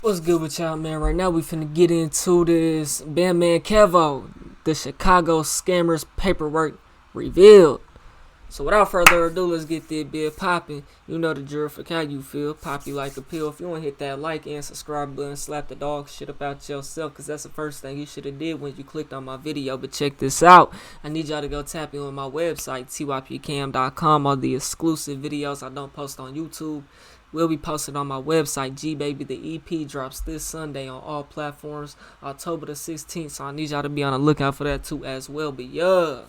What's good with y'all, man? Right now we finna get into this Bandman Kevo, the Chicago scammers paperwork revealed. So without further ado, let's get this bit popping. You know the drill for how you feel. Pop you like a pill. If you want to hit that like and subscribe button, slap the dog shit about yourself, because that's the first thing you should have did when you clicked on my video. But check this out. I need y'all to go tap in on my website, typcam.com. All the exclusive videos I don't post on YouTube will be posted on my website. G-Baby, the EP drops this Sunday on all platforms, October the 16th. So I need y'all to be on the lookout for that too as well. But yeah,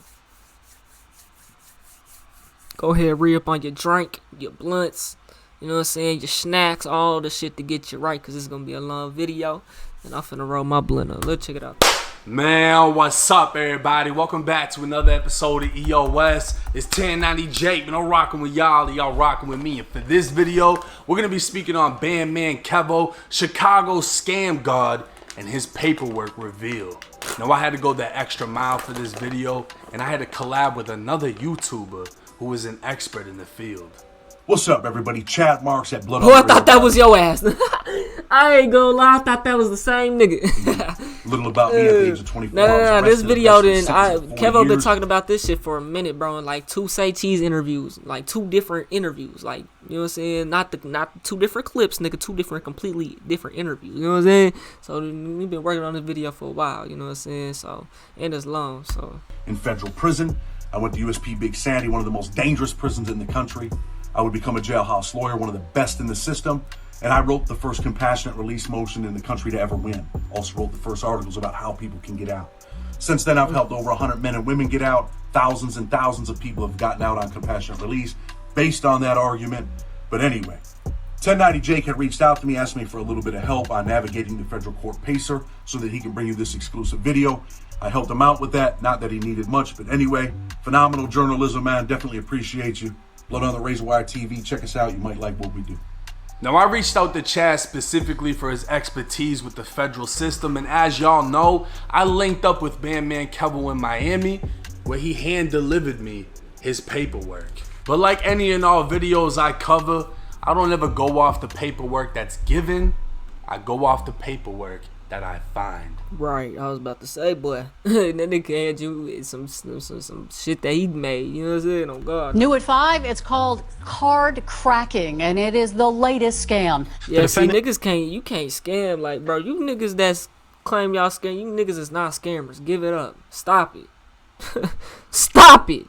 go ahead, re-up on your drink, your blunts, you know what I'm saying, your snacks, all the shit to get you right, because it's going to be a long video. And I'm finna roll my blunt up. Let's check it out. Man, what's up, everybody? Welcome back to another episode of EOS. It's 1090 Jake, and I'm rocking with y'all, and y'all rocking with me. And for this video, we're going to be speaking on Bandman Kevo, Chicago scam god, and his paperwork revealed. Now, I had to go the extra mile for this video, and I had to collab with another YouTuber who is an expert in the field. What's up, everybody? Chat Marks at Blood. Oh, I thought that was your ass. I ain't gonna lie, I thought that was the same nigga. Little about me at the age of 24. No. This video Kevo been talking about this shit for a minute, bro. And like two Say Cheese interviews, like two different interviews, like, you know what I'm saying? Not two different clips, nigga. Two completely different interviews. You know what I'm saying? So we've been working on this video for a while. You know what I'm saying? So, and it's long. So in federal prison, I went to USP Big Sandy, one of the most dangerous prisons in the country. I would become a jailhouse lawyer, one of the best in the system. And I wrote the first compassionate release motion in the country to ever win. Also wrote the first articles about how people can get out. Since then, I've helped over 100 men and women get out. Thousands and thousands of people have gotten out on compassionate release based on that argument. But anyway, 1090 Jake had reached out to me, asked me for a little bit of help on navigating the federal court pacer so that he can bring you this exclusive video. I helped him out with that. Not that he needed much, but anyway, phenomenal journalism, man. Definitely appreciate you. Blood on the Razor Wire TV. Check us out. You might like what we do. Now, I reached out to Chad specifically for his expertise with the federal system, and as y'all know, I linked up with Bandman Kevo in Miami, where he hand-delivered me his paperwork. But like any and all videos I cover, I don't ever go off the paperwork that's given. I go off the paperwork that I find. right, I was about to say, boy, that nigga had you with some shit that he made. You know what I'm saying? Oh God. New at 5, it's called card cracking, and it is the latest scam. Yeah, see, niggas you can't scam, like, bro, you niggas that's claim y'all scam, you niggas is not scammers. Give it up. Stop it. Stop it.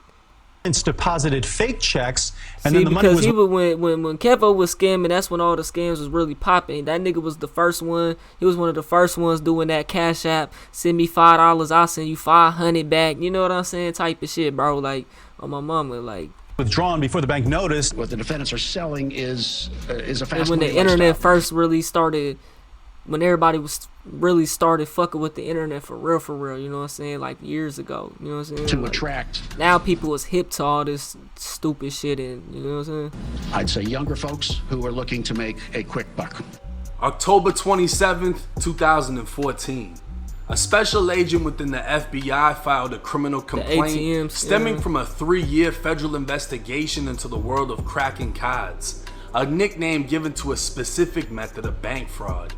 Deposited fake checks, and see, then the money was when Kevo was scamming, that's when all the scams was really popping. That nigga was the first one. He was one of the first ones doing that Cash App. Send me $5, I'll send you 500 back. You know what I'm saying? Type of shit, bro. Like, on my mama, like, withdrawn before the bank noticed. What the defendants are selling is a fast when money the internet lifestyle. first really started, when everybody was really started fucking with the internet for real, you know what I'm saying, like years ago, you know what I'm saying, To like, attract, now people is hip to all this stupid shit, and you know what I'm saying. I'd say, younger folks who are looking to make a quick buck. October 27th, 2014. A special agent within the FBI filed a criminal complaint ATMs, stemming yeah, from a 3-year federal investigation into the world of cracking cards, a nickname given to a specific method of bank fraud.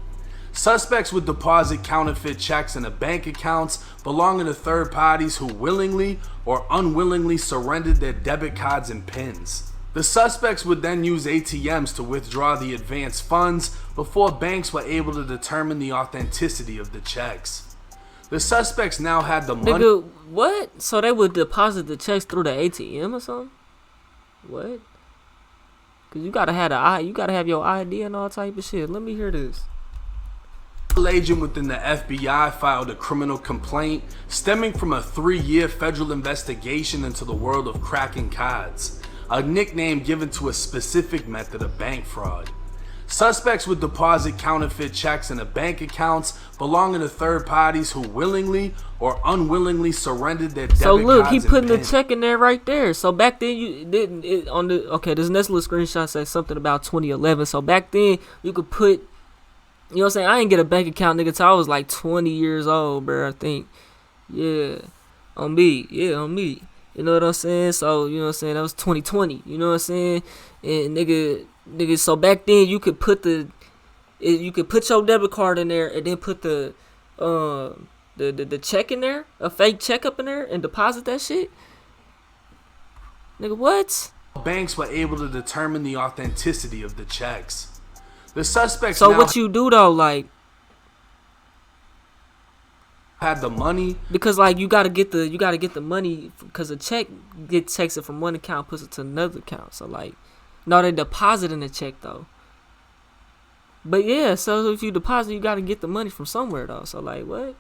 Suspects would deposit counterfeit checks into bank accounts belonging to third parties who willingly or unwillingly surrendered their debit cards and PINs. The suspects would then use ATMs to withdraw the advanced funds before banks were able to determine the authenticity of the checks. The suspects now had the money. Nigga, what? So they would deposit the checks through the ATM or something? What? Cause you gotta have your ID and all type of shit. Let me hear this. Agent within the FBI filed a criminal complaint stemming from a 3-year federal investigation into the world of cracking cards, a nickname given to a specific method of bank fraud. Suspects would deposit counterfeit checks into bank accounts belonging to third parties who willingly or unwillingly surrendered their debit cards. So look, he and putting the PIN. check in there right there. So back then you didn't on the this next little screenshot says something about 2011. So back then you could put, you know what I'm saying? I didn't get a bank account, nigga, till I was like 20 years old, bro, I think. Yeah. On me. Yeah, on me. You know what I'm saying? So, you know what I'm saying? That was 2020. You know what I'm saying? And nigga, so back then you could put the You could put your debit card in there and then put the check in there, a fake check up in there, and deposit that shit. Nigga, what? Banks were able to determine the authenticity of the checks. The suspects So now what you do though, like, had the money because like you gotta get the money, because a check takes it from one account, puts it to another account. So like, no, they deposit in the check though. But yeah, so if you deposit, you gotta get the money from somewhere though. So like, what?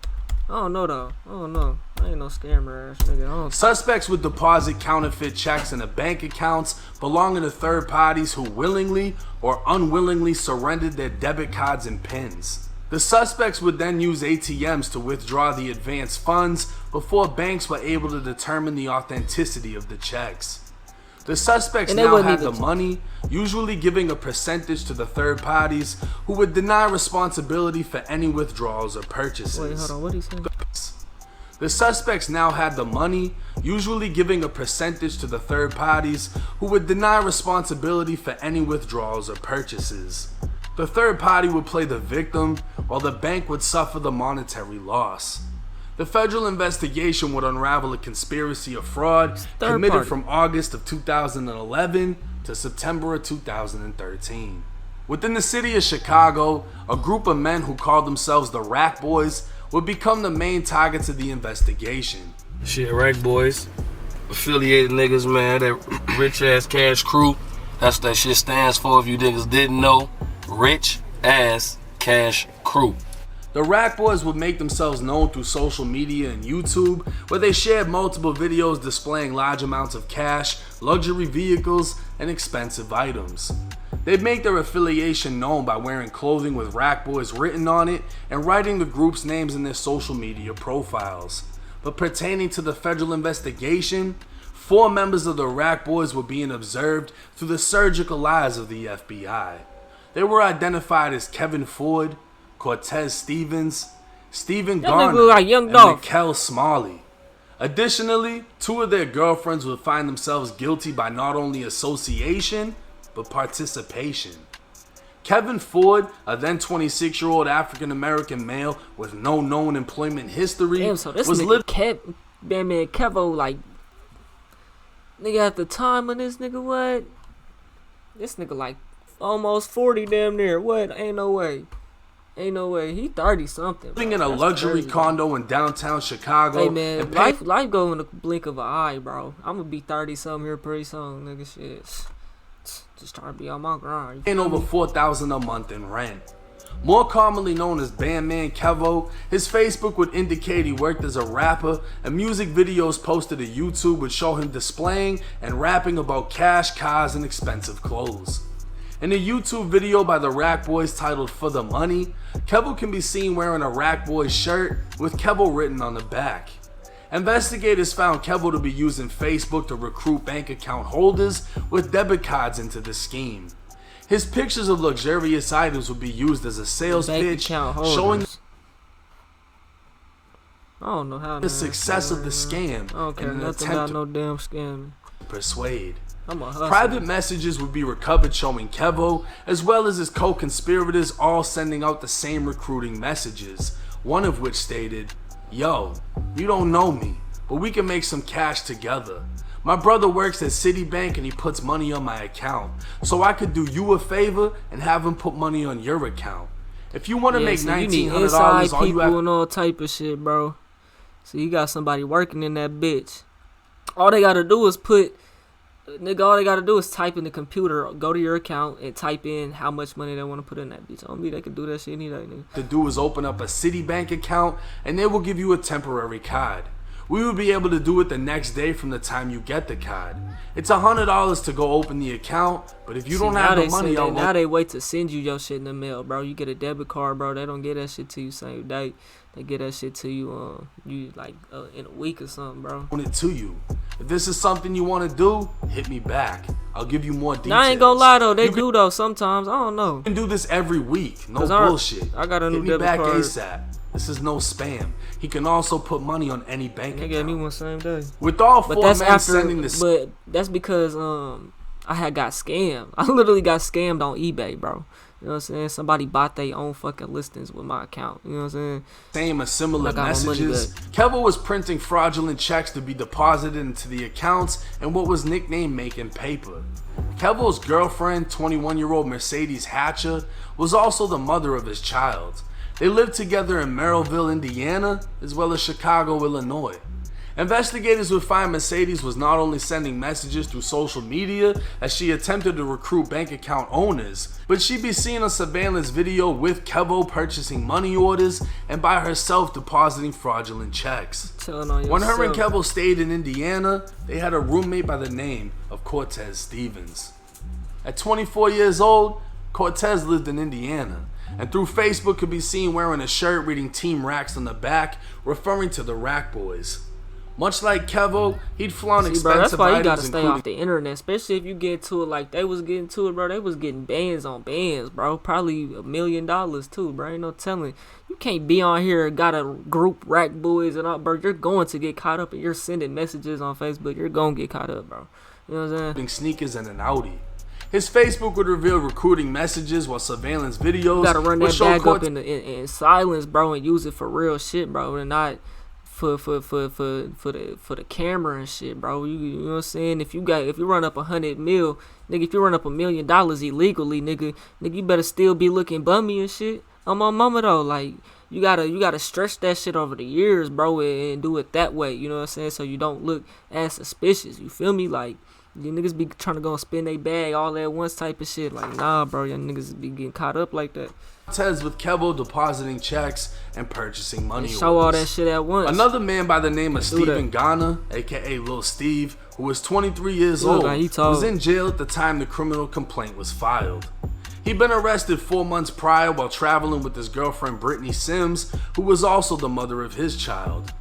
I don't know though. I don't know. I ain't no scammer ass nigga. I don't. Suspects would deposit counterfeit checks into bank accounts belonging to third parties who willingly or unwillingly surrendered their debit cards and PINs. The suspects would then use ATMs to withdraw the advanced funds before banks were able to determine the authenticity of the checks. The suspects now had the money, usually giving a percentage to the third parties who would deny responsibility for any withdrawals or purchases. Wait, hold on. What are you saying? The suspects now had the money, usually giving a percentage to the third parties who would deny responsibility for any withdrawals or purchases. The third party would play the victim, while the bank would suffer the monetary loss. The federal investigation would unravel a conspiracy of fraud committed from August of 2011 to September of 2013. Within the city of Chicago, a group of men who called themselves the Rack Boys would become the main targets of the investigation. Shit, Rack Boys, affiliated niggas, man, that rich ass cash crew. That's what that shit stands for, if you niggas didn't know. Rich ass cash crew. The Rack Boys would make themselves known through social media and YouTube, where they shared multiple videos displaying large amounts of cash, luxury vehicles, and expensive items. They'd make their affiliation known by wearing clothing with Rack Boys written on it and writing the group's names in their social media profiles. But pertaining to the federal investigation, 4 members of the Rack Boys were being observed through the surgical eyes of the FBI. They were identified as Kevin Ford, Cortez Stevens, Stephen Garner, like Young and Dolph. Mikkel Smalley. Additionally, 2 of their girlfriends would find themselves guilty by not only association, but participation. Kevin Ford, a then 26-year-old African-American male with no known employment history, Damn, so this was nigga Bandman Kevo, like, nigga at the time of this nigga, what? This nigga like almost 40 damn near. What? Ain't no way. Ain't no way. He 30 something. living in a luxury condo in downtown Chicago. Hey man, life go in the blink of an eye, bro. I'm gonna be 30 something here pretty soon, nigga. Shit. Just trying to be on my grind. Paying over $4,000 a month in rent. More commonly known as Bandman Kevo, his Facebook would indicate he worked as a rapper, and music videos posted to YouTube would show him displaying and rapping about cash, cars, and expensive clothes. In a YouTube video by the Rack Boys titled For the Money, Kevo can be seen wearing a Rack Boys shirt with Kevo written on the back. Investigators found Kevo to be using Facebook to recruit bank account holders with debit cards into the scheme. His pictures of luxurious items would be used as a sales pitch, showing I don't know how the success of the scam I don't care in an nothing attempt about no damn scam. to persuade. I'm a hustler. Private messages would be recovered showing Kevo, as well as his co-conspirators, all sending out the same recruiting messages, one of which stated, "Yo, you don't know me, but we can make some cash together. My brother works at Citibank and he puts money on my account, so I could do you a favor and have him put money on your account. If you want to make so you need $1,900, inside all you people have and all type of shit, bro. So you got somebody working in that bitch. All they gotta do is all they gotta do is type in the computer, go to your account, and type in how much money they want to put in that bitch. On me, they can do that shit any day, nigga. to do is open up a Citibank account and they will give you a temporary card. We will be able to do it the next day from the time you get the card. It's $100 to go open the account, but if you don't have the money, now they wait to send you your shit in the mail, bro. You get a debit card, bro. They don't get that shit to you same day. They get that shit to you, in a week or something, bro. it to you. If this is something you want to do, hit me back. I'll give you more details. Now, I ain't gonna lie though, they do though sometimes. I don't know. You can do this every week. No 'Cause bullshit. I got a new hit me debit back card. ASAP. This is no spam. He can also put money on any bank They account. gave me one same day. With all But 4 that's men after. sending this. But that's because I had got scammed. I literally got scammed on eBay, bro. You know what I'm saying? Somebody bought their own fucking listings with my account. You know what I'm saying? Same as similar I got my money messages. back. Kevo was printing fraudulent checks to be deposited into the accounts and what was nicknamed making paper. Kevo's girlfriend, 21-year-old Mercedes Hatcher, was also the mother of his child. They lived together in Merrillville, Indiana, as well as Chicago, Illinois. Investigators would find Mercedes was not only sending messages through social media as she attempted to recruit bank account owners, but she'd be seen on surveillance video with Kevo purchasing money orders and by herself depositing fraudulent checks. When her and Kevo stayed in Indiana, they had a roommate by the name of Cortez Stevens. At 24 years old, Cortez lived in Indiana, and through Facebook could be seen wearing a shirt reading Team Racks on the back, referring to the Rack Boys. Much like Kevo, he'd flaunt expensive that's why you gotta items, stay off the internet, especially if you get to it like they was getting to it, bro. They was getting bands on bands, bro. Probably $1 million too, bro. Ain't no telling. You can't be on here and got a group Rack Boys and all, bro. You're going to get caught up and you're sending messages on Facebook. You're gonna get caught up, bro. You know what I'm saying? Sneakers and an Audi. His Facebook would reveal recruiting messages while surveillance videos You gotta run would that show bag up in silence, bro, and use it for real shit, bro, and not for the camera and shit, bro. You know what I'm saying? If you run up 100 mil, nigga, if you run up $1 million illegally, nigga, you better still be looking bummy and shit. On my mama though, like you gotta stretch that shit over the years, bro, and do it that way. You know what I'm saying? So you don't look as suspicious. You feel me? Like you niggas be trying to go and spin they bag all at once type of shit. Like nah, bro, y'all niggas be getting caught up like that. Cortez with Kevo depositing checks and purchasing money orders. Show all that shit at once. Another man by the name of Stephen Ghana, aka Lil Steve, who was 23 years old, was in jail at the time the criminal complaint was filed. He'd been arrested 4 months prior while traveling with his girlfriend Brittany Sims, who was also the mother of his child.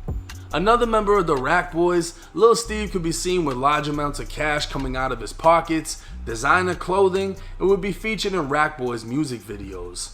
Another member of the Rack Boys, Lil Steve could be seen with large amounts of cash coming out of his pockets, designer clothing, and would be featured in Rack Boys music videos.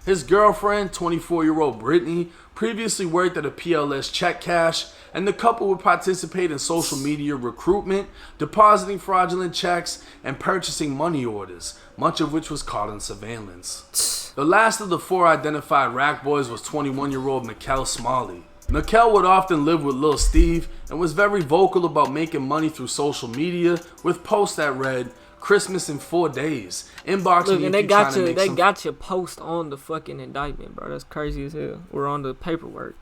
His girlfriend, 24-year-old Brittany, previously worked at a PLS check cash, and the couple would participate in social media recruitment, depositing fraudulent checks, and purchasing money orders, much of which was caught on surveillance. The last of the 4 identified Rack Boys was 21-year-old Mikkel Smalley. Mikkel would often live with Lil Steve and was very vocal about making money through social media with posts that read, "Christmas in 4 days. Inbox me if you're trying to make some..." They got your post on the fucking indictment, bro. That's crazy as hell. We're on the paperwork.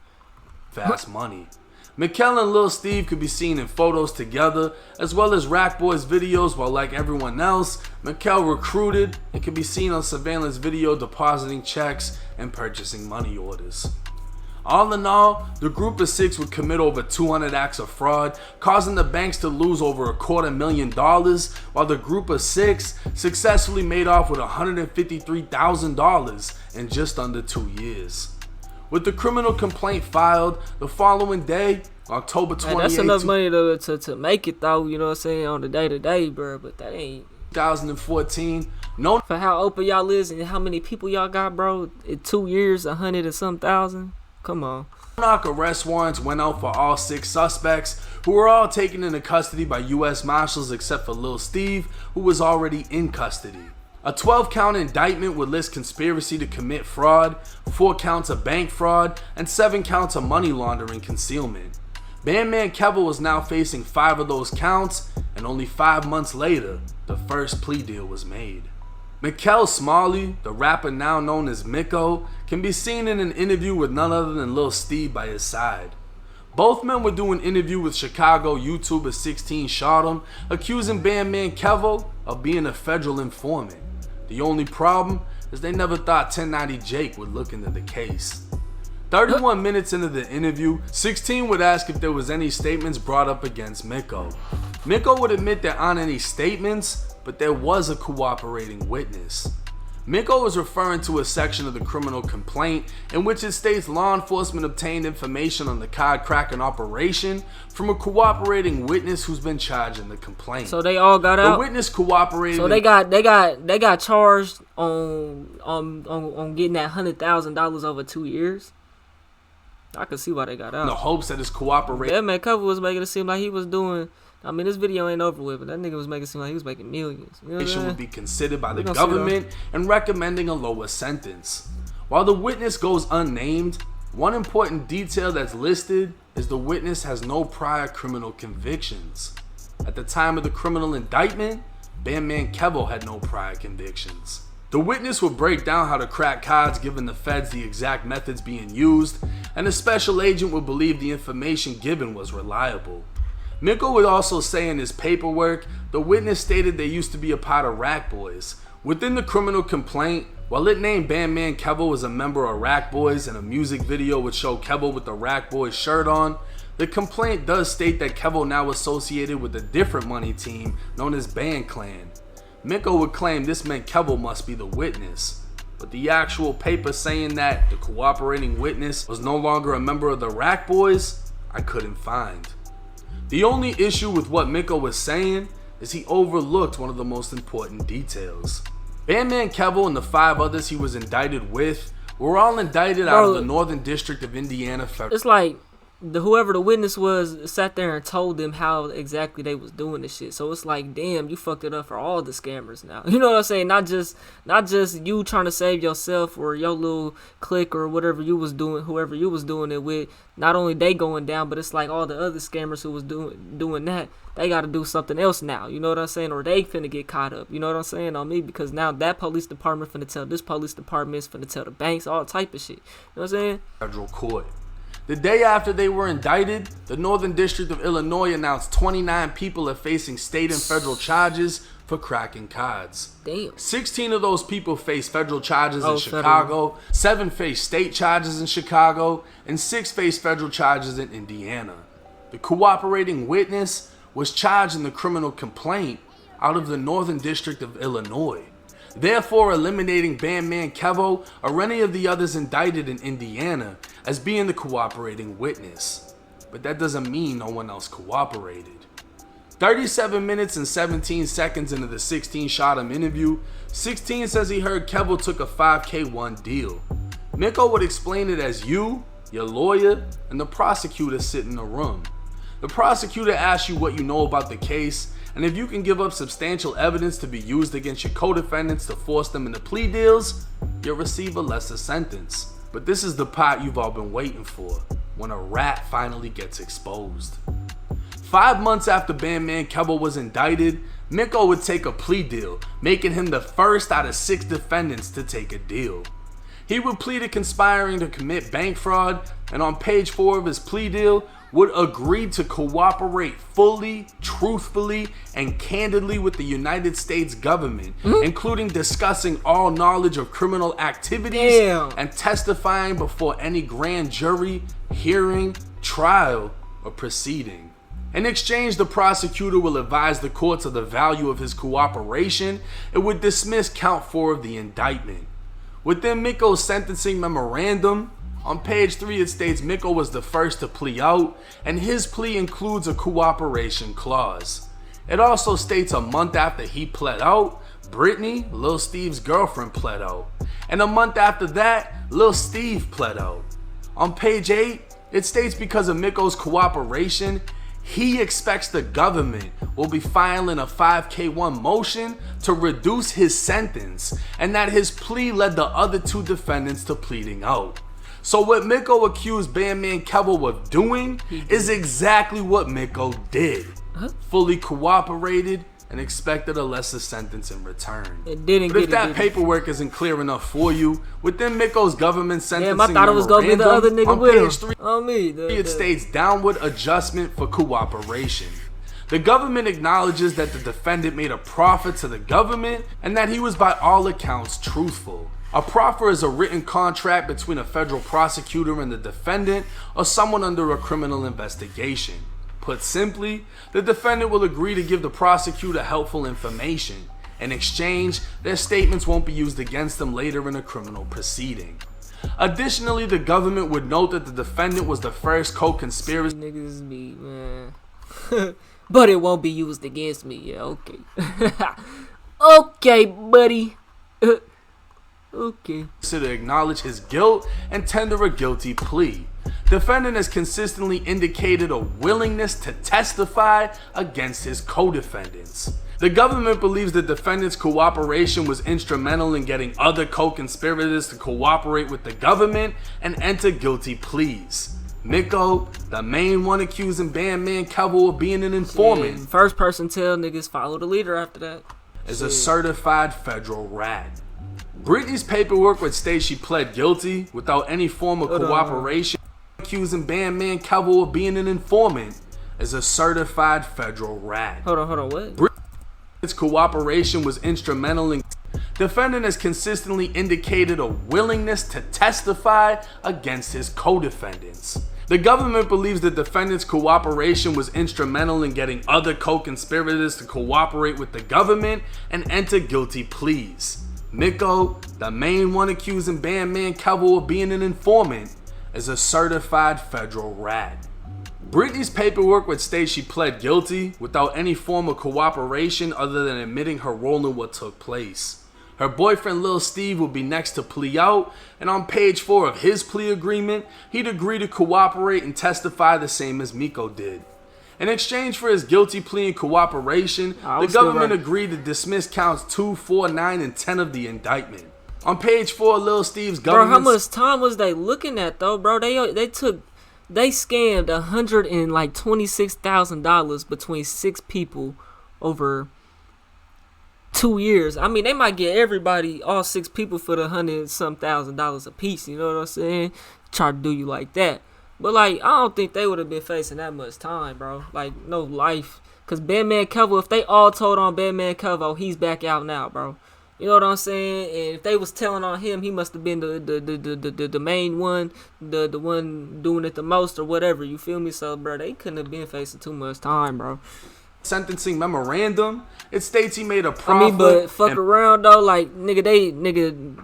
Fast money. Mikkel and Lil Steve could be seen in photos together, as well as Rack Boys videos, while like everyone else, Mikkel recruited and could be seen on surveillance video depositing checks and purchasing money orders. All in all, the group of 6 would commit over 200 acts of fraud, causing the banks to lose over $250,000, while the group of 6 successfully made off with $153,000 in just under 2 years. With the criminal complaint filed, the following day, October 28th, that's enough money to make it though, you know what I'm saying, on the day-to-day, bro, but that ain't... 2014, known for how open y'all is and how many people y'all got, bro, in 2 years, 100 and some thousand. Come on. Knock arrest warrants went out for all 6 suspects, who were all taken into custody by U.S. Marshals except for Lil Steve, who was already in custody. A 12-count indictment would list conspiracy to commit fraud, 4 counts of bank fraud, and 7 counts of money laundering concealment. Bandman Kevo was now facing 5 of those counts, and only 5 months later, the first plea deal was made. Mikkel Smalley, the rapper now known as Mikko, can be seen in an interview with none other than Lil Steve by his side. Both men would do an interview with Chicago YouTuber 16 Shot accusing Bandman Kevo of being a federal informant. The only problem is they never thought 1090 Jake would look into the case. 31 minutes into the interview, 16 would ask if there was any statements brought up against Mikko. Mikko would admit there aren't any statements, but there was a cooperating witness. Mikko was referring to a section of the criminal complaint in which it states law enforcement obtained information on the card cracking operation from a cooperating witness who's been charged in the complaint. So they all got out. The witness cooperated. So they got charged on getting that $100,000 over 2 years. I could see why they got out. In the hopes that his cooperating. Yeah, man, Kevo was making it seem like he was doing I mean, this video ain't over with, but that nigga was making it seem like he was making millions. You know what I'm saying? Would be considered by the gonna see government and recommending a lower sentence. While the witness goes unnamed, one important detail that's listed is the witness has no prior criminal convictions. At the time of the criminal indictment, Bandman Kevo had no prior convictions. The witness would break down how to crack cods, giving the feds the exact methods being used, and the special agent would believe the information given was reliable. Miko would also say in his paperwork, the witness stated they used to be a part of Rack Boys. Within the criminal complaint, while it named Bandman Kevo as a member of Rack Boys and a music video would show Kevo with the Rack Boys shirt on, the complaint does state that Kevo now associated with a different money team known as Band Clan. Miko would claim this meant Kevo must be the witness, but the actual paper saying that the cooperating witness was no longer a member of the Rack Boys, I couldn't find. The only issue with what Miko was saying is he overlooked one of the most important details. Bandman Kevo and the 5 others he was indicted with were all indicted out of the Northern District of Indiana Federal. It's like whoever the witness was sat there and told them how exactly they was doing this shit. So it's like, damn, you fucked it up for all the scammers now. You know what I'm saying? Not just you trying to save yourself or your little clique or whatever you was doing, whoever you was doing it with. Not only they going down, but it's like all the other scammers who was doing that. They got to do something else now. You know what I'm saying? Or they finna get caught up. You know what I'm saying? On me, because now that police department finna tell this police department, finna tell the banks, all type of shit. You know what I'm saying? Federal court. The day after they were indicted, the Northern District of Illinois announced 29 people are facing state and federal charges for cracking cods. Damn. 16 of those people face federal charges in Chicago, 7 face state charges in Chicago, and 6 face federal charges in Indiana. The cooperating witness was charged in the criminal complaint out of the Northern District of Illinois, therefore eliminating Bandman Kevo or any of the others indicted in Indiana as being the cooperating witness. But that doesn't mean no one else cooperated. 37 minutes and 17 seconds into the 16 shot him interview, 16 says he heard Kevo took a 5K1 deal. Miko would explain it as you, your lawyer, and the prosecutor sit in the room. The prosecutor asks you what you know about the case, and if you can give up substantial evidence to be used against your co-defendants to force them into plea deals, you'll receive a lesser sentence. But this is the part you've all been waiting for, when a rat finally gets exposed. 5 months after Bandman Kevo was indicted, Miko would take a plea deal, making him the first out of 6 defendants to take a deal. He would plead to conspiring to commit bank fraud, and on page 4 of his plea deal, would agree to cooperate fully, truthfully, and candidly with the United States government, including discussing all knowledge of criminal activities and testifying before any grand jury, hearing, trial, or proceeding. In exchange, the prosecutor will advise the courts of the value of his cooperation and would dismiss count 4 of the indictment. Within Miko's sentencing memorandum, on page 3 it states Miko was the first to plea out, and his plea includes a cooperation clause. It also states a month after he pled out, Brittany, Lil Steve's girlfriend, pled out. And a month after that, Lil Steve pled out. On page 8, it states because of Miko's cooperation, he expects the government will be filing a 5K1 motion to reduce his sentence, and that his plea led the other 2 defendants to pleading out. So what Miko accused Bandman Kevo of doing is exactly what Miko did. Fully cooperated and expected a lesser sentence in return. It didn't. But if that paperwork isn't clear enough for you, within Miko's government sentencing I thought it was gonna be the other nigga on with page him. 3, On me. it states downward adjustment for cooperation. The government acknowledges that the defendant made a proffer to the government and that he was by all accounts truthful. A proffer is a written contract between a federal prosecutor and the defendant or someone under a criminal investigation. Put simply, the defendant will agree to give the prosecutor helpful information. In exchange, their statements won't be used against them later in a criminal proceeding. Additionally, the government would note that the defendant was the first co-conspirator. Niggas be, man. But it won't be used against me. Yeah, okay. Okay, buddy. Okay. To acknowledge his guilt and tender a guilty plea. Defendant has consistently indicated a willingness to testify against his co-defendants. The government believes the defendant's cooperation was instrumental in getting other co-conspirators to cooperate with the government and enter guilty pleas. Miko, the main one accusing Bandman Kevo of being an informant, First person tell niggas follow the leader after that. is a certified federal rat. Britney's paperwork would state she pled guilty without any form of cooperation. Accusing Bandman Kevo of being an informant is a certified federal rat. Hold on, what? Its cooperation was instrumental in. Defendant has consistently indicated a willingness to testify against his co-defendants. The government believes the defendant's cooperation was instrumental in getting other co-conspirators to cooperate with the government and enter guilty pleas. Miko, the main one accusing Bandman Kevo of being an informant, is a certified federal rat. Britney's paperwork would state she pled guilty without any form of cooperation other than admitting her role in what took place. Her boyfriend Lil Steve would be next to plea out, and on page 4 of his plea agreement, he'd agree to cooperate and testify the same as Miko did. In exchange for his guilty plea and cooperation, the government agreed to dismiss counts 2, 4, 9, and 10 of the indictment. On page 4 of Lil Steve's government... Bro, how much time was they looking at though, bro? They scammed $126,000 between 6 people over 2 years. I mean, they might get everybody, all 6 people, for the $100,000 a piece. You know what I'm saying? Try to do you like that. But like, I don't think they would have been facing that much time, bro. Like, no life. Cause Bandman Kevo, if they all told on Bandman Kevo, he's back out now, bro. You know what I'm saying? And if they was telling on him, he must have been the main one, the one doing it the most or whatever. You feel me? So, bro, they couldn't have been facing too much time, bro. Sentencing memorandum, it states he made a profit. I mean, but fuck around though, like the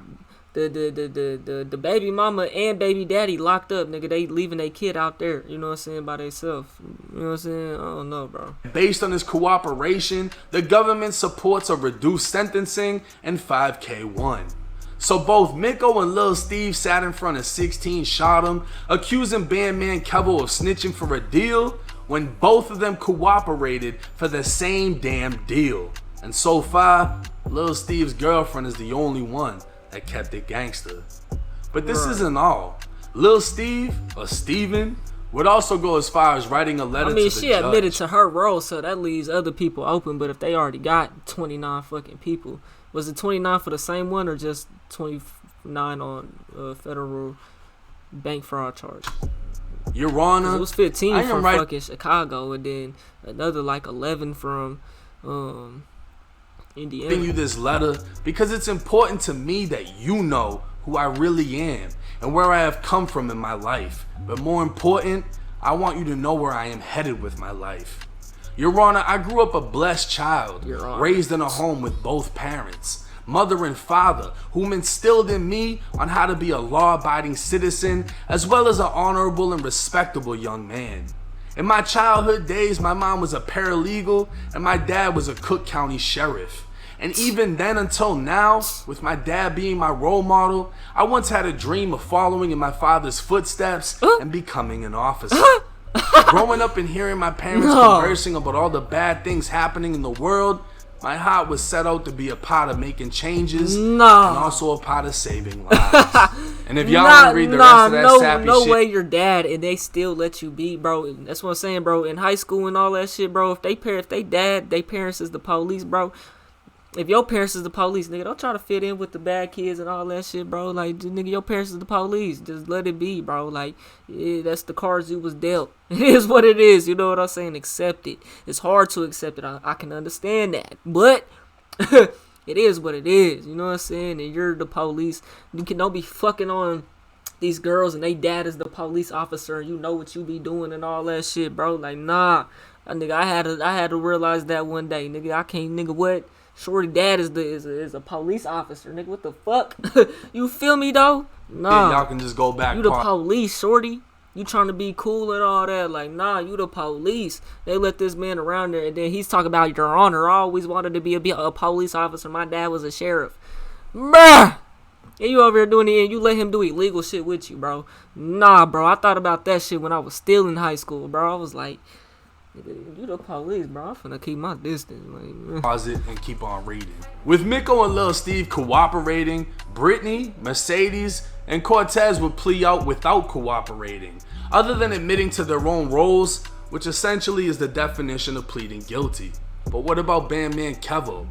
baby mama and baby daddy locked up, nigga. They leaving their kid out there, you know what I'm saying, by themselves. You know what I'm saying? I don't know, bro. Based on his cooperation, the government supports a reduced sentencing and 5K1. So both Miko and Lil Steve sat in front of 16 shot him, accusing Bandman Kevo of snitching for a deal when both of them cooperated for the same damn deal. And so far, Lil Steve's girlfriend is the only one that kept it gangster. But this isn't all. Lil Steve, or Steven, would also go as far as writing a letter to the judge. She admitted to her role, so that leaves other people open. But if they already got 29 fucking people, was it 29 for the same one or just 29 on federal bank fraud charge? Your Honor, it was 15 from fucking Chicago, and then another like 11 from Indiana. Giving you this letter because it's important to me that you know who I really am and where I have come from in my life. But more important, I want you to know where I am headed with my life. Your Honor, I grew up a blessed child, raised in a home with both parents, mother and father, whom instilled in me on how to be a law-abiding citizen as well as an honorable and respectable young man. In my childhood days, my mom was a paralegal and my dad was a Cook County sheriff. And even then until now, with my dad being my role model, I once had a dream of following in my father's footsteps and becoming an officer. Growing up and hearing my parents conversing about all the bad things happening in the world, my heart was set out to be a part of making changes and also a part of saving lives. And if y'all want to read the rest of that sappy shit, way your dad and they still let you be, bro. That's what I'm saying, bro. In high school and all that shit, bro. If they parents is the police, bro. If your parents is the police, nigga, don't try to fit in with the bad kids and all that shit, bro. Like, nigga, your parents is the police. Just let it be, bro. Like, that's the cards you was dealt. It is what it is. You know what I'm saying? Accept it. It's hard to accept it. I can understand that. But it is what it is. You know what I'm saying? And you're the police. Don't be fucking on these girls and they dad is the police officer and you know what you be doing and all that shit, bro. Like, nah. Nigga, I had to realize that one day. Nigga, I can't, nigga, what? Shorty dad is a police officer, nigga. What the fuck? You feel me though? Nah. Y'all can just go back. You the police, shorty. You trying to be cool and all that? Like, nah, you the police. They let this man around there, and then he's talking about your honor. I always wanted to be a police officer. My dad was a sheriff. Bruh. And you over here doing it and you let him do illegal shit with you, bro. Nah, bro. I thought about that shit when I was still in high school, bro. I was like, you the police, bro. I'm finna keep my distance. Like, pause it and keep on reading. With Miko and Lil Steve cooperating, Brittany, Mercedes, and Cortez would plea out without cooperating, other than admitting to their own roles, which essentially is the definition of pleading guilty. But what about Bandman Kevo?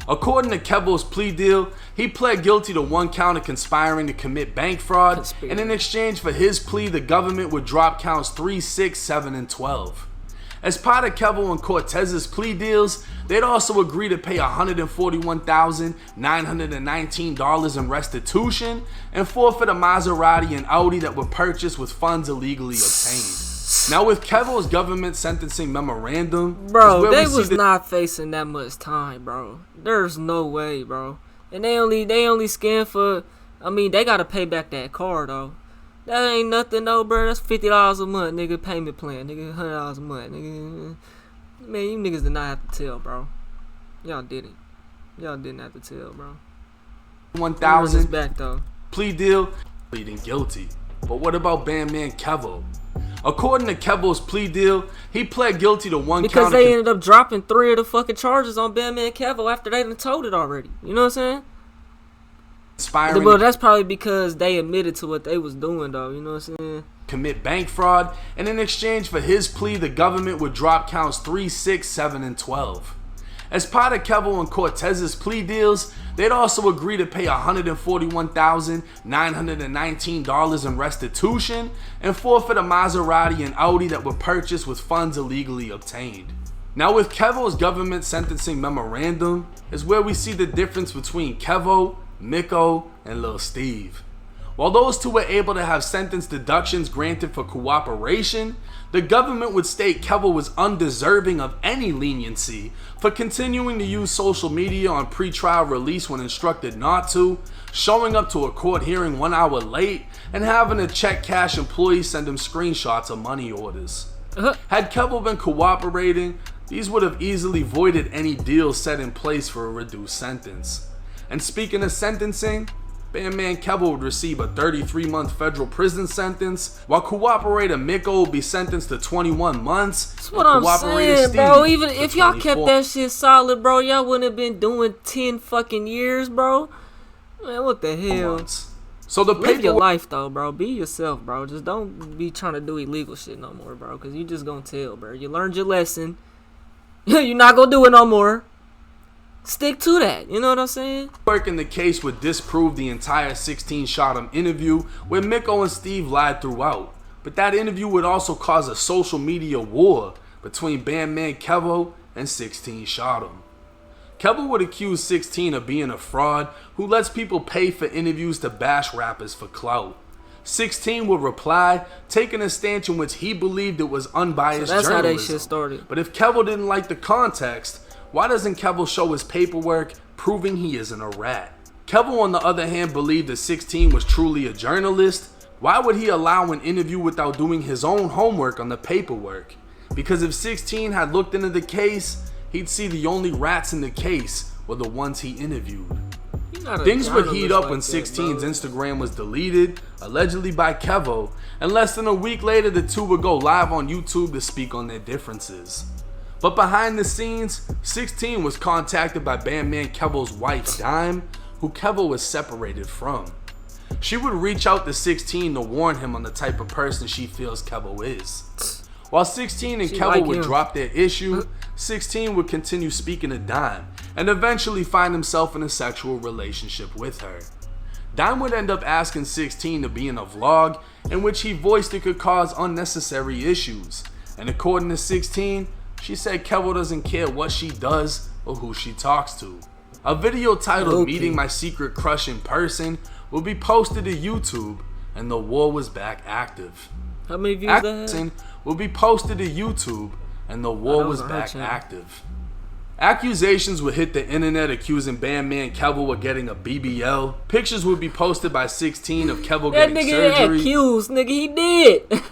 According to Kevo's plea deal, he pled guilty to 1 count of conspiring to commit bank fraud, and in exchange for his plea, the government would drop counts 3, 6, 7, and 12. As part of Kevo and Cortez's plea deals, they'd also agree to pay $141,919 in restitution and forfeit a Maserati and Audi that were purchased with funds illegally obtained. Now with Kevo's government sentencing memorandum, bro, they was not facing that much time, bro. There's no way, bro. And they only scam for, I mean, they gotta pay back that car though. That ain't nothing though, bro. That's $50 a month, nigga. Payment plan, nigga. $100 a month, nigga. Man, you niggas did not have to tell, bro. Y'all didn't. Y'all didn't have to tell, bro. 1,000 back though. Plea deal, pleading guilty. But what about Bandman Kevo? According to Kevo's plea deal, he pled guilty to 1 count. Because they ended up dropping 3 of the fucking charges on Bandman Kevo after they done told it already. You know what I'm saying? Well, that's probably because they admitted to what they was doing, though. You know what I'm saying? Commit bank fraud, and in exchange for his plea, the government would drop counts 3, 6, 7, and 12. As part of Kevo and Cortez's plea deals, they'd also agree to pay $141,919 in restitution and forfeit a Maserati and Audi that were purchased with funds illegally obtained. Now with Kevo's government sentencing memorandum is where we see the difference between Kevo, Miko, and Lil Steve. While those two were able to have sentence deductions granted for cooperation, the government would state Kevo was undeserving of any leniency for continuing to use social media on pre-trial release when instructed not to, showing up to a court hearing 1 hour late, and having a check cash employee send him screenshots of money orders. Had Kevo been cooperating, these would have easily voided any deals set in place for a reduced sentence. And speaking of sentencing, Bandman Kevo would receive a 33-month federal prison sentence, while cooperator Miko would be sentenced to 21 months. That's what I'm saying, bro. Even if y'all kept that shit solid, bro, y'all wouldn't have been doing 10 fucking years, bro. Man, what the hell? So the live your life, though, bro. Be yourself, bro. Just don't be trying to do illegal shit no more, bro, because you just gonna tell, bro. You learned your lesson. You're not gonna do it no more. Stick to that, you know what I'm saying? Work in the case would disprove the entire 16 Shot 'em interview where Miko and Steve lied throughout. But that interview would also cause a social media war between Bandman Kevo and 16 Shot 'em. Kevo would accuse 16 of being a fraud who lets people pay for interviews to bash rappers for clout. 16 would reply, taking a stance in which he believed it was unbiased so that's journalism. How they shit started. But if Kevo didn't like the context, why doesn't Kevo show his paperwork proving he isn't a rat? Kevo, on the other hand, believed that 16 was truly a journalist. Why would he allow an interview without doing his own homework on the paperwork? Because if 16 had looked into the case, he'd see the only rats in the case were the ones he interviewed. Things would heat up when 16's Instagram was deleted, allegedly by Kevo, and less than a week later the two would go live on YouTube to speak on their differences. But behind the scenes, 16 was contacted by Bandman Kevo's wife, Dime, who Kevo was separated from. She would reach out to 16 to warn him on the type of person she feels Kevo is. While 16 and Kevo would drop their issue, 16 would continue speaking to Dime, and eventually find himself in a sexual relationship with her. Dime would end up asking 16 to be in a vlog in which he voiced it could cause unnecessary issues, and according to 16, she said Kevo doesn't care what she does or who she talks to. A video titled Meeting My Secret Crush in Person will be posted to YouTube, and the war was back active. How many views that will be posted to YouTube, and the war was back active. Accusations would hit the internet accusing Bandman Kevo of getting a BBL. Pictures would be posted by 16 of Kevo getting surgery. That nigga accused, nigga, he did.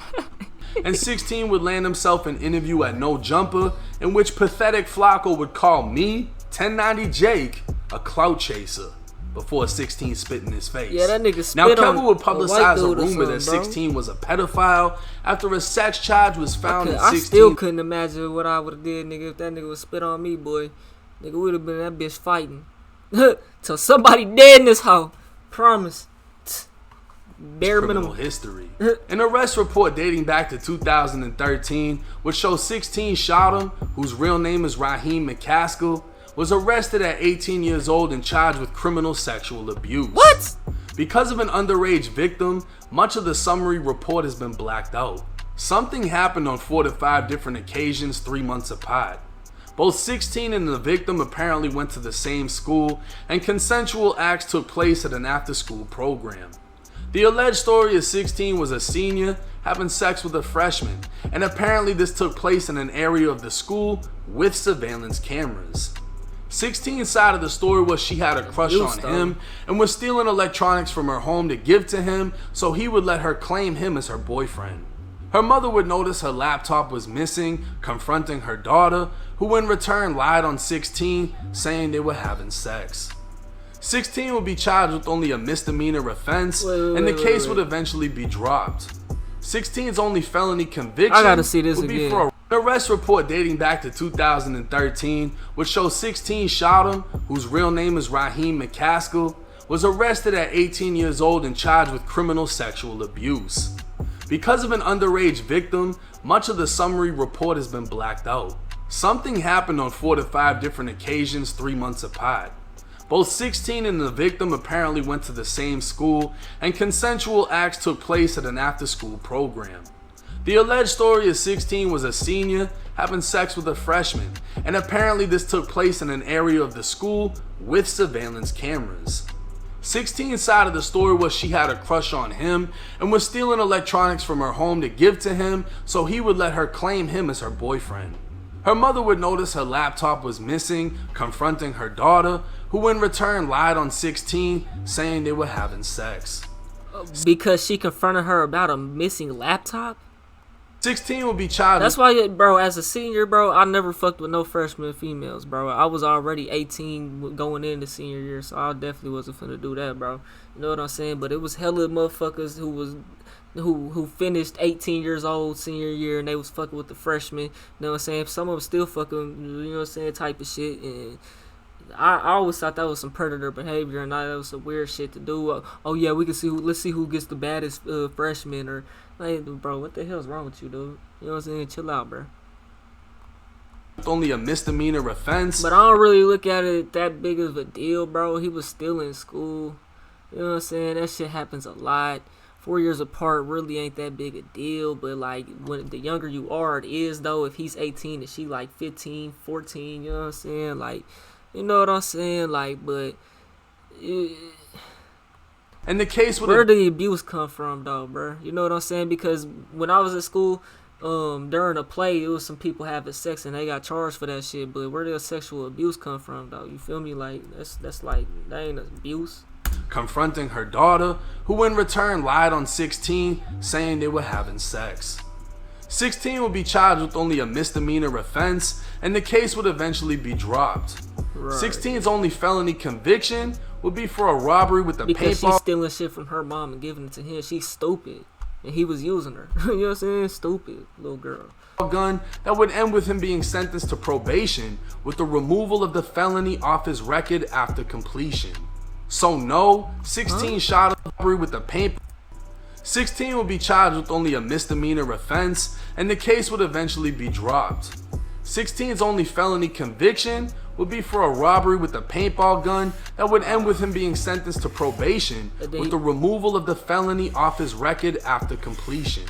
And 16 would land himself an interview at No Jumper in which pathetic Flacco would call me, 1090 Jake, a clout chaser. before 16 spit in his face. Yeah, that nigga spit now, on Kevo would a publicize white dude a or rumor that something, bro. 16 was a pedophile after a sex charge was found in 16. I still couldn't imagine what I would have did, nigga, if that nigga would spit on me, boy. Nigga would have been that bitch fighting. Till somebody dead in this hoe. Promise. Bare Criminal minimum. history. An arrest report dating back to 2013, which shows 16 shot him, whose real name is Raheem McCaskill, was arrested at 18 years old and charged with criminal sexual abuse. What? Because of an underage victim, much of the summary report has been blacked out. Something happened on 4 to 5 different occasions 3 months apart. Both 16 and the victim apparently went to the same school, and consensual acts took place at an after-school program. The alleged story is 16 was a senior having sex with a freshman, and apparently this took place in an area of the school with surveillance cameras. 16's side of the story was she had a crush on him and was stealing electronics from her home to give to him so he would let her claim him as her boyfriend. Her mother would notice her laptop was missing, confronting her daughter, who in return lied on 16, saying they were having sex. 16 would be charged with only a misdemeanor offense, and the case would eventually be dropped. 16's only felony conviction I gotta see this would be again. for an arrest report dating back to 2013, which shows 16 shot him, whose real name is Raheem McCaskill, was arrested at 18 years old and charged with criminal sexual abuse. Because of an underage victim, much of the summary report has been blacked out. Something happened on 4 to 5 different occasions 3 months apart. Both 16 and the victim apparently went to the same school, and consensual acts took place at an after-school program. The alleged story is 16 was a senior having sex with a freshman, and apparently this took place in an area of the school with surveillance cameras. 16's side of the story was she had a crush on him and was stealing electronics from her home to give to him so he would let her claim him as her boyfriend. Her mother would notice her laptop was missing, confronting her daughter, who in return lied on 16, saying they were having sex. Because she confronted her about a missing laptop? 16 will be charged. That's why, bro, as a senior, bro, I never fucked with no freshman females, bro. I was already 18 going into senior year, so I definitely wasn't finna do that, bro. You know what I'm saying? But it was hella motherfuckers who finished 18 years old senior year and they was fucking with the freshmen. You know what I'm saying? Some of them still fucking, you know what I'm saying, type of shit. And I always thought that was some predator behavior and that was some weird shit to do. Oh yeah, we can see let's see who gets the baddest freshman, or like, bro, what the hell's wrong with you, dude? You know what I'm saying? Chill out, bro. Only a misdemeanor offense. But I don't really look at it that big of a deal, bro. He was still in school. You know what I'm saying? That shit happens a lot. 4 years apart really ain't that big a deal, but like when the younger you are, it is though. If he's 18 and she like 15, 14, you know what I'm saying? Like, you know what I'm saying? Like, but and the case with where did the abuse come from though, bro? You know what I'm saying? Because when I was at school, during a play, it was some people having sex and they got charged for that shit. But where did the sexual abuse come from though? You feel me? Like that's like, that ain't abuse. confronting her daughter, who in return lied on 16, saying they were having sex. 16 would be charged with only a misdemeanor offense, and the case would eventually be dropped. Right. 16's only felony conviction would be for a robbery with a Because she's paintball stealing shit from her mom and giving it to him. She's stupid. And he was using her. You know what I'm saying? Stupid little girl. gun that would end with him being sentenced to probation with the removal of the felony off his record after completion. So no, 16 shot a robbery with a paintball. 16 will be charged with only a misdemeanor offense, and the case would eventually be dropped. 16's only felony conviction would be for a robbery with a paintball gun that would end with him being sentenced to probation with the removal of the felony off his record after completion.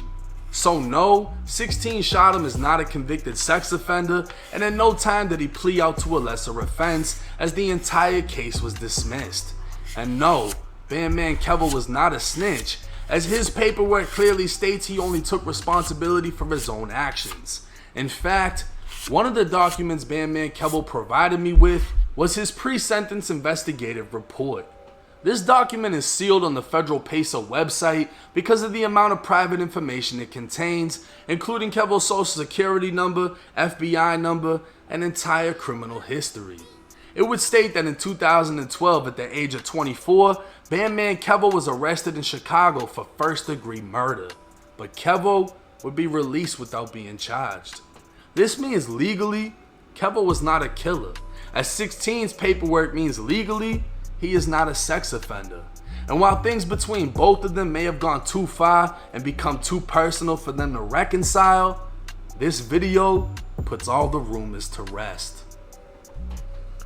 So no, 16 shot him is not a convicted sex offender, and in no time did he plea out to a lesser offense, as the entire case was dismissed. And no, Bandman Kevo was not a snitch, as his paperwork clearly states he only took responsibility for his own actions. In fact, one of the documents Bandman Kevo provided me with was his pre-sentence investigative report. This document is sealed on the Federal PESA website because of the amount of private information it contains, including Kevo's social security number, FBI number, and entire criminal history. It would state that in 2012, at the age of 24, Bandman Kevo was arrested in Chicago for first-degree murder. But Kevo would be released without being charged. This means legally, Kevo was not a killer. As 16's paperwork means legally, he is not a sex offender. And while things between both of them may have gone too far and become too personal for them to reconcile, this video puts all the rumors to rest.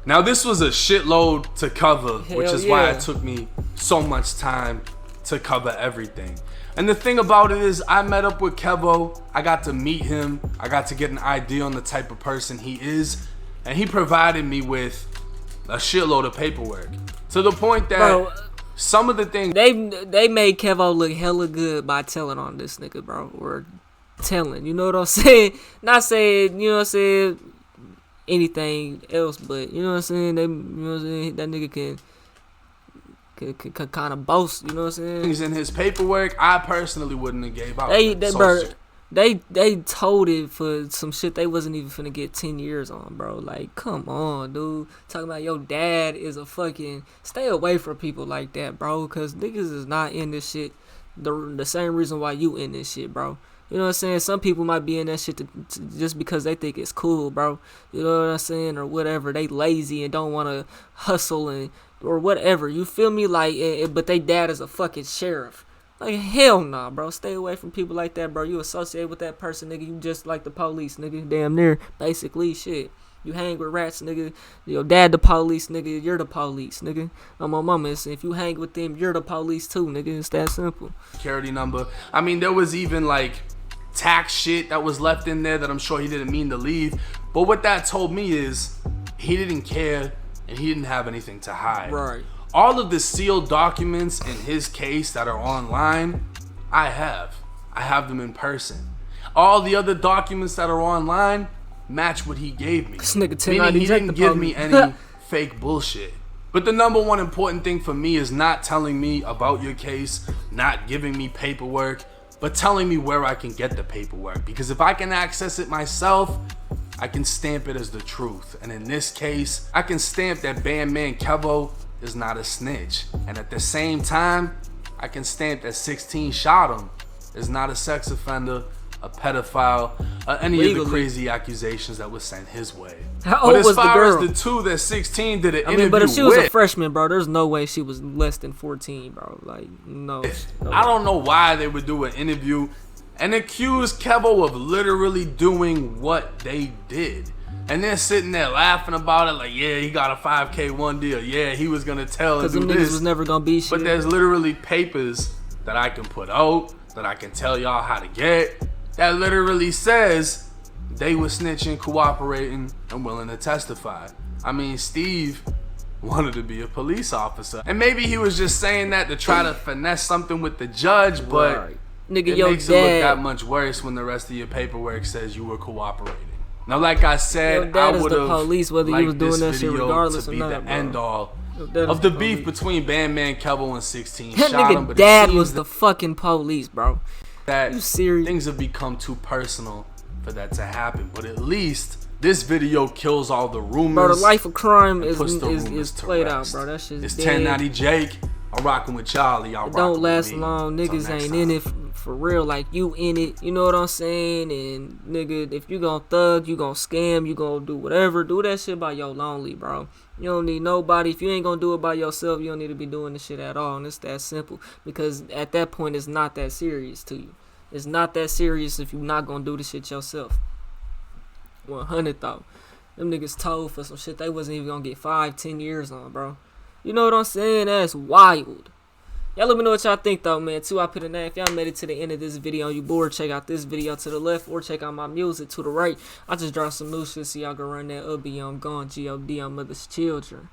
Now this was a shitload to cover, which is why it took me so much time to cover everything. And the thing about it is, I met up with Kevo, I got to meet him, I got to get an idea on the type of person he is, and he provided me with a shitload of paperwork. To the point that some of the things they made Kevo look hella good by telling on this nigga, bro. Or telling, you know what I'm saying? Not saying, you know what I'm saying, anything else, but you know what I'm saying? They, you know what I'm saying? That nigga can kind of boast, you know what I'm saying? things in his paperwork, I personally wouldn't have gave out. They told it for some shit they wasn't even finna get 10 years on, bro. Like, come on, dude. Talking about your dad is a fucking... Stay away from people like that, bro. Because niggas is not in this shit the same reason why you in this shit, bro. You know what I'm saying? Some people might be in that shit to just because they think it's cool, bro. You know what I'm saying? Or whatever. They lazy and don't want to hustle and or whatever. You feel me? Like, but they dad is a fucking sheriff. Like, hell nah, bro. Stay away from people like that, bro. You associate with that person, nigga. You just like the police, nigga. Damn near. Basically, shit. You hang with rats, nigga. Your dad the police, nigga. You're the police, nigga. I'm my mama. If you hang with them, you're the police too, nigga. It's that simple. Security number. I mean, there was even, like, tax shit that was left in there that I'm sure he didn't mean to leave. But what that told me is he didn't care and he didn't have anything to hide. Right. All of the sealed documents in his case that are online, I have them in person. All the other documents that are online match what he gave me. This nigga Meaning he didn't give me any fake bullshit. But the number one important thing for me is not telling me about your case, not giving me paperwork, but telling me where I can get the paperwork. Because if I can access it myself, I can stamp it as the truth. And in this case, I can stamp that Bandman Kevo is not a snitch. And at the same time, I can stamp that 16 shot him is not a sex offender, a pedophile, any of the crazy accusations that was sent his way. How old was the girl? But as far as the two that 16 did an interview with, but if she was a freshman, bro, there's no way she was less than 14, bro. Like, no. I don't know why they would do an interview and accuse Kevo of literally doing what they did. And they're sitting there laughing about it like, yeah, he got a 5K1 deal. Yeah, he was going to tell and do them this. Niggas was never going to be shit. But there's literally papers that I can put out, that I can tell y'all how to get, that literally says they were snitching, cooperating, and willing to testify. I mean, Steve wanted to be a police officer. And maybe he was just saying that to try to finesse something with the judge, but right. Nigga, it makes it look that much worse when the rest of your paperwork says you were cooperating. Now, like I said, I would have police, whether you was doing that shit regardless to or be not, the end all of the beef between Bandman Kevo and 16 that shot him. nigga But dad was the fucking police, bro. That you serious? Things have become too personal for that to happen. But at least this video kills all the rumors. Bro, the life of crime is played rest. out, bro. That shit's It's dead. 1090 Jake. I'm rocking with Charlie. Y'all don't last with me. long. Niggas ain't in it for real. Like, you in it. You know what I'm saying? And nigga, if you gon' thug, you gon' scam, you gon' do whatever. Do that shit by your lonely, bro. You don't need nobody. If you ain't gonna do it by yourself, you don't need to be doing this shit at all. And it's that simple. Because at that point, it's not that serious to you. It's not that serious if you're not gonna do the shit yourself. 100 though. Them niggas told for some shit they wasn't even gonna get 5-10 years on, bro. You know what I'm saying? That's wild. Y'all let me know what y'all think though, man. I put a name. If y'all made it to the end of this video and you bored, check out this video to the left or check out my music to the right. I just dropped some new shit so y'all can run that up. I'm gone. G.O.D. on mother's children.